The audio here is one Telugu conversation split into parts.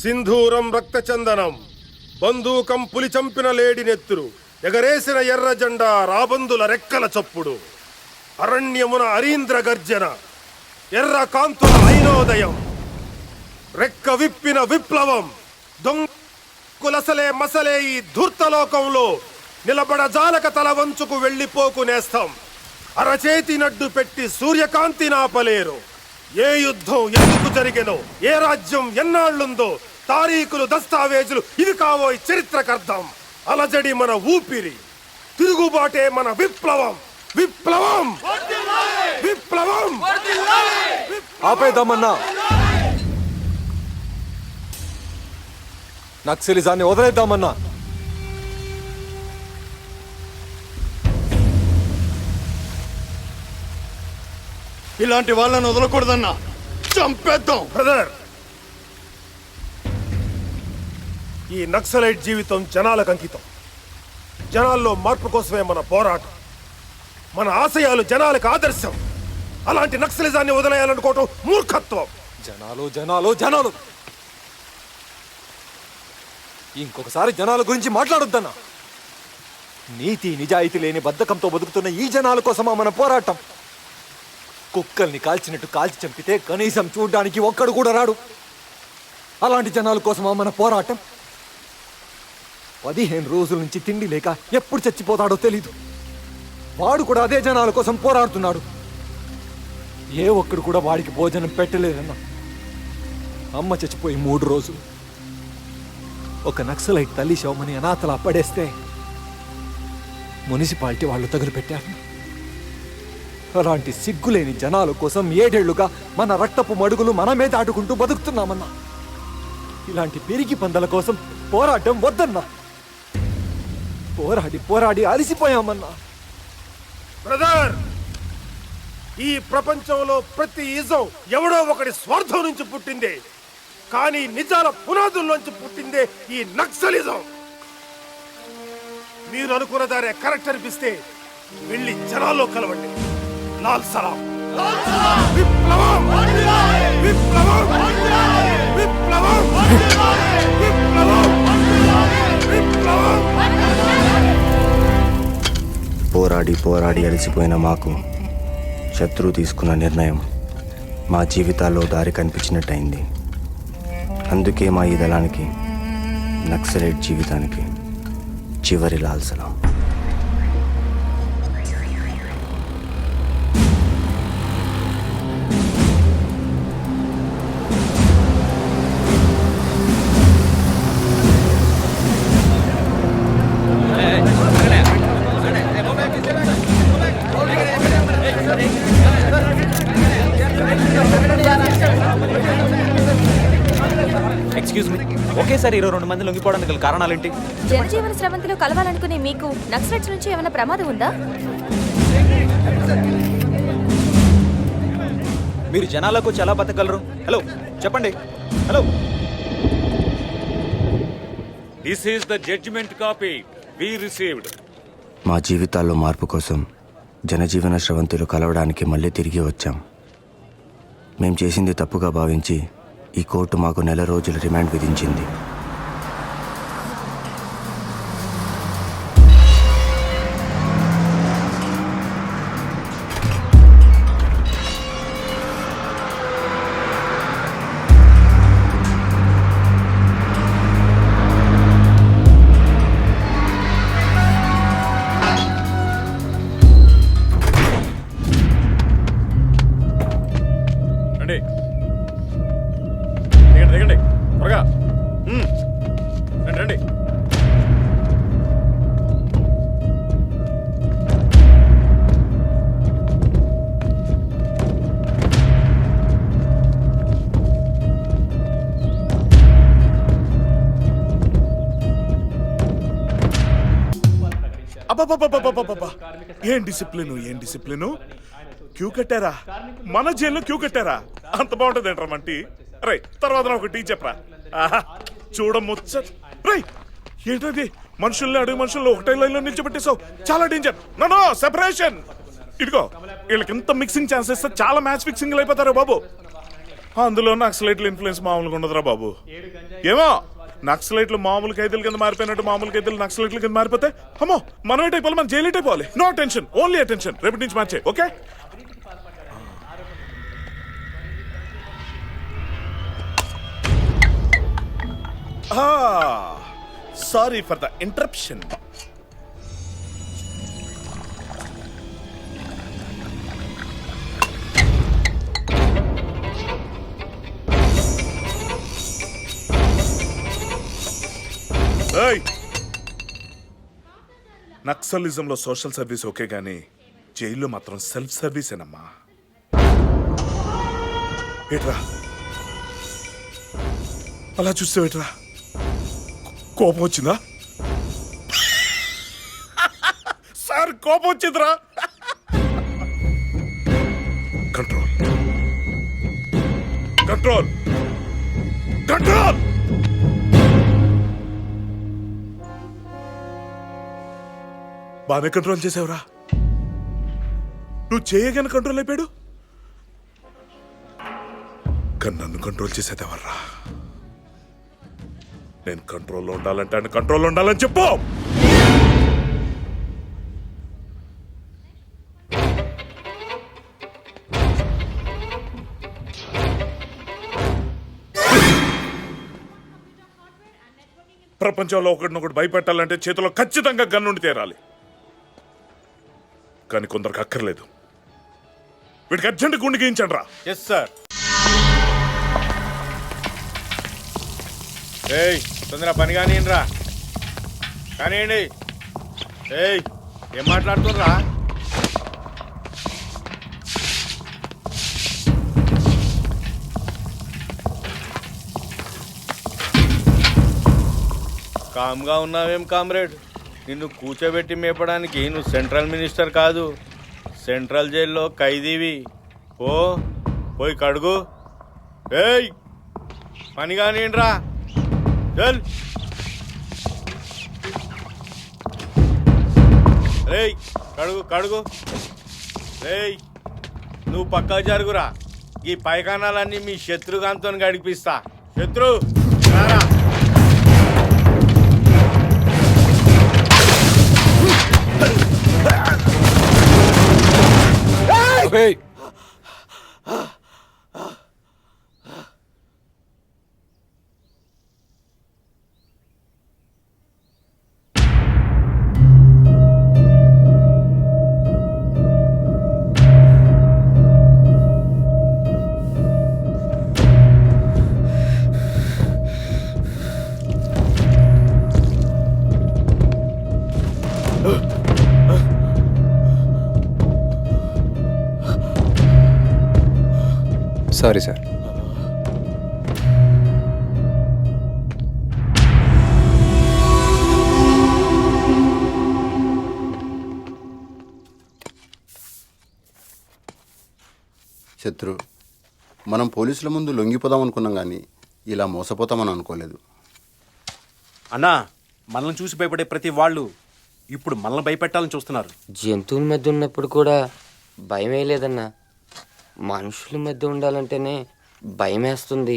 సింధూరం రక్తచందనం, బందూకం పులి చంపిన లేడి నెత్తురు, ఎగరేసిన ఎర్ర జెండా రాబందుల రెక్కల చప్పుడు, అరణ్యమున అరీంద్ర గర్జన, ఎర్ర కాంతుల ఐనోదయం, రెక్క విప్పిన విప్లవం, దొంగులసలే మసలే ఈ ధూర్తలోకంలో నిలబడ జాలక తల వంచుకు వెళ్ళిపోకు నేస్తం. అరచేతి నడ్డు పెట్టి సూర్యకాంతి నాపలేరు. ఏ యుద్ధం ఎందుకు జరిగెనో, ఏ రాజ్యం ఎన్నాళ్ళుందో, తారీఖులు దస్తావేజులు ఇవి కావోయ్ చరిత్రకర్థం. అలజడి మన ఊపిరి, తిరుగుబాటే మన విప్లవం. విప్లవం విప్లవం ఆపేద్దామన్నా, నక్సలిజాన్ని వదిలేద్దామన్నా. ఇలాంటి వాళ్ళని వదలకూడదన్నా, చంపేద్దాం. బ్రదర్, ఈ నక్సలైట్ జీవితం జనాలకు అంకితం. జనాల్లో మార్పు కోసమే మన పోరాటం. మన ఆశయాలు జనాలకు ఆదర్శం. అలాంటి నక్సలిజాన్ని వదిలేయాలనుకోవటం మూర్ఖత్వం. జనాలు జనాలు జనాలు, ఇంకొకసారి జనాల గురించి మాట్లాడొద్దన్నా. నీతి నిజాయితీ లేని బద్ధకంతో బతుకుతున్న ఈ జనాల కోసమా మన పోరాటం? కుక్కల్ని కాల్చినట్టు కాల్చి చంపితే కనీసం చూడ్డానికి ఒక్కడు కూడా రాడు. అలాంటి జనాల కోసమా మన పోరాటం? 15 రోజుల నుంచి తిండి లేక ఎప్పుడు చచ్చిపోతాడో తెలీదు. వాడు కూడా అదే జనాల కోసం పోరాడుతున్నాడు. ఏ ఒక్కడు కూడా వాడికి భోజనం పెట్టలేదన్నా. అమ్మ చచ్చిపోయి 3 రోజులు. ఒక నక్సలైట్ తల్లి శవమని అనాథలా పడేస్తే మున్సిపాలిటీ వాళ్ళు తగులుపెట్టారు. అలాంటి సిగ్గులేని జనాల కోసం 7 ఏళ్లుగా మన రక్తపు మడుగులు మనమే దాటుకుంటూ బతుకుతున్నామన్నా. ఇలాంటి పెరిగి పందల కోసం పోరాటం వద్దన్నా. పోరాడి పోరాడి అలసిపోయామన్నా. బ్రదర్, ఈ ప్రపంచంలో ప్రతి ఇజం ఎవడో ఒకటి స్వార్థం నుంచి పుట్టిందే, కానీ నిజాల పునాదుల్లోంచి పుట్టిందే ఈ నక్సలిజం. మీరు అనుకున్న దారే కరెక్ట్ అనిపిస్తే వెళ్ళి జనాల్లో కలవండి. లాల్ సలాం. విప్లవం విప్లవం విప్లవం విప్లవం విప్లవం. పోరాడి పోరాడి అలసిపోయిన మాకు శత్రువు తీసుకున్న నిర్ణయం మా జీవితాల్లో దారి కనిపించినట్టయింది. అందుకే మా ఈ దళానికి, నక్సలైట్ జీవితానికి చివరి లాల్ సలాం. ఎక్స్క్యూజ్ మీ, ఒకేసారి 22 మంది లొంగిపోవడానికి గల కారణాలేంటి? జనజీవన స్రవంతిలో కలవాలనుకునే మీకు నక్సలైట్స్ నుంచి ఏమైనా ప్రమాదం ఉందా? మీరు జనాలకు చాలా బతకగలరు. హలో చెప్పండి. Hello, this is the judgement copy we received. మా జీవితాల్లో మార్పు కోసం జనజీవన స్రవంతిలో కలవడానికి మళ్ళీ తిరిగి వచ్చాం. మేం చేసింది తప్పుగా భావించి ఈ కోర్టు మాకు 1 నెల రోజులు రిమాండ్ విధించింది. దిగండి త్వరగా రండి. అబ్బబ్బబ్బబ్బబ్బబ్బబ్బా, ఏం డిసిప్లిను. క్యూ కట్టారా? మన జైల్లో క్యూ కట్టారా? అంత బాగుంటుంది ఏంట్రా మంటి. రై తర్వాత ఒక టీ చెప్పరా. చూడముచ్చ. రై ఏంటది, మనుషుల్ని అడుగు మనుషుల్లో ఒకటే లైన్లో నిల్చోబెట్టేసావు. చాలా డేంజర్. No separation. ఇదిగో వీళ్ళకి ఎంత మిక్సింగ్ ఛాన్స్ ఇస్తే చాలా మ్యాచ్ ఫిక్సింగ్ అయిపోతారు బాబు. అందులో నక్సలైట్ల ఇన్ఫ్లుయెన్స్ మామూలుగా ఉండదురా బాబు. ఏమో నక్సలైట్లు మామూలు ఖైదీల కింద మారిపోయినట్టు మామూలు ఖైదీలు నక్సలైట్ల కింద మారిపోతే అమ్మో మనం ఏటైపోవాలి, మన జైలు అయిపోవాలి. No tension, only attention. రేపటి నుంచి మార్చే, okay? Sorry for the interruption. నక్సలిజంలో సోషల్ సర్వీస్ ఓకే గానీ జైల్లో మాత్రం సెల్ఫ్ సర్వీసేనమ్మా. ఏట్రా అలా చూస్తావేట్రా? కోపం వచ్చిందా? సార్ కోపం వచ్చిందిరా. Control control control. బాగానే కంట్రోల్ చేసావురా. నువ్వు చేయగానే కంట్రోల్ అయిపోయాడు. కానీ నన్ను కంట్రోల్ చేసేదేవర్రా? నేను కంట్రోల్లో ఉండాలంటే ఆయన కంట్రోల్లో ఉండాలని చెప్పు. ప్రపంచంలో ఒకటినొకటి భయపెట్టాలంటే చేతిలో ఖచ్చితంగా గన్నుండి తీరాలి. కానీ కొందరికి అక్కర్లేదు. వీడికి అర్జెంట్ గుండె గీయించండి రా. Yes sir. ఏయ్ తొందర పని కానిరా, కానివ్వండి. ఏయ్ ఏం మాట్లాడుతుర్రా? కామ్గా ఉన్నావేం కామ్రేడ్? నిన్ను కూర్చోబెట్టి మేపడానికి నువ్వు సెంట్రల్ మినిస్టర్ కాదు, సెంట్రల్ జైల్లో ఖైదీవి. ఓ పోయి కడుగు. ఏయ్ పని కానివ్వండిరా. చల్. రేయ్ కడుగు కడుగు. రేయ్ నువ్వు పక్కా జరుగురా. ఈ పైకానాలన్నీ మీ శత్రుగాంతో గడిపిస్తా. శత్రు రారా. Sorry sir. శత్రు, మనం పోలీసుల ముందు లొంగిపోదాం అనుకున్నాం కానీ ఇలా మోసపోతామని అనుకోలేదు. అన్నా, మనల్ని చూసి భయపడే ప్రతి వాళ్ళు ఇప్పుడు మనల్ని భయపెట్టాలని చూస్తున్నారు. జంతువుల మధ్య ఉన్నప్పుడు కూడా భయమే లేదన్నా. మనుషుల మధ్య ఉండాలంటేనే భయమేస్తుంది.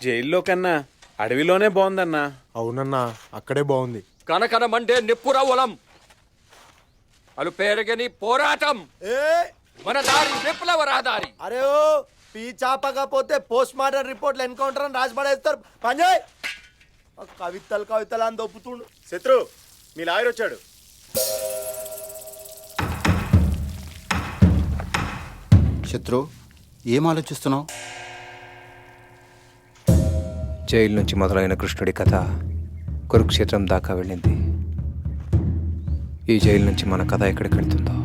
జైల్లో కన్నా అడవిలోనే బాగుందన్నా. అవునన్నా, అక్కడే బాగుంది. కనకనమంటే నిప్పురవ్వలం అలు పేరగని పోరాటం మన దారి విప్లవ రహదారి. అరే ఓ పీ చాపకపోతే పోస్ట్ మార్టం రిపోర్ట్లు ఎన్కౌంటర్ అని రాసి పడేస్తారు. పంజాయ్ కవితలు అని దొప్పుతుండు. శత్రు మీ లాయర్ వచ్చాడు. శత్రు, ఏం ఆలోచిస్తున్నావు? జైలు నుంచి మొదలైన కృష్ణుడి కథ కురుక్షేత్రం దాకా వెళ్ళింది. ఈ జైలు నుంచి మన కథ ఎక్కడికి వెళ్తుందో